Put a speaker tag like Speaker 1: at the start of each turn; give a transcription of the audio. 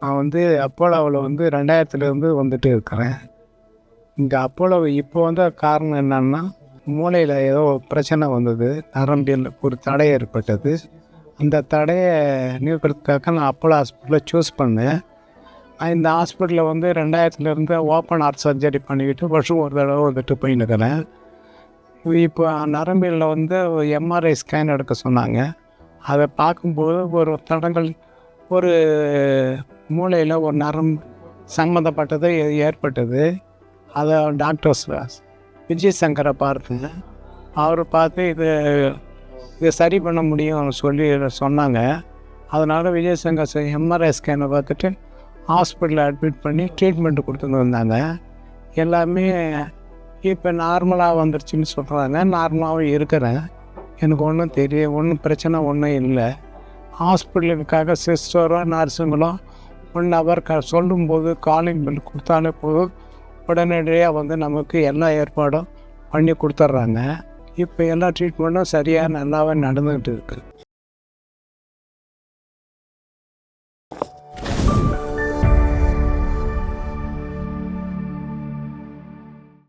Speaker 1: நான் அப்போலோவில் 2000லேருந்து வந்துட்டு இருக்கிறேன். இங்கே அப்போலோ இப்போ காரணம் என்னன்னா, மூளையில் ஏதோ பிரச்சனை வந்தது. நரம்பியல் ஒரு தடை ஏற்பட்டது. அந்த தடையை நீக்கிறதுக்காக நான் அப்போலோ ஹாஸ்பிட்டலை சூஸ் பண்ணேன். இந்த ஹாஸ்பிட்டலில் 2000லேருந்து ஓப்பன் ஹார்ட் சர்ஜரி பண்ணிக்கிட்டு வருஷம் ஒரு தடவை போயின்னுக்கிறேன். இப்போ நரம்பியலில் எம்ஆர்ஐ ஸ்கேன் எடுக்க சொன்னாங்க. அதை பார்க்கும்போது ஒரு தடங்கள் ஒரு மூளையில் ஒரு நரம்பு சம்மந்தப்பட்டது ஏற்பட்டது. அதை டாக்டர்ஸ் விஜய் சங்கரை பார்த்தேன். அவர் பார்த்து இதை சரி பண்ண முடியும்னு சொல்லி சொன்னாங்க. அதனால் விஜய் சங்கர் எம்ஆர்ஐ ஸ்கேனை பார்த்துட்டு ஹாஸ்பிட்டலில் அட்மிட் பண்ணி ட்ரீட்மெண்ட்டு கொடுத்துட்டு வந்தாங்க. எல்லாமே இப்போ நார்மலாக வந்துருச்சுன்னு சொல்கிறாங்க. நார்மலாகவும் இருக்கிறேன். எனக்கு ஒன்றும் பிரச்சனை ஒன்றும் இல்லை. ஹாஸ்பிட்டலுக்காக சிஸ்டரோ நர்ஸுங்களோ 1 ஹவர் சொல்லும்போது காலிங் பில் கொடுத்தாலே போதும், உடனடியாக நமக்கு எல்லா ஏற்பாடும் பண்ணி கொடுத்துட்றாங்க. இப்போ எல்லா ட்ரீட்மெண்ட்டும் சரியாக நல்லாவே நடந்துக்கிட்டு இருக்குது.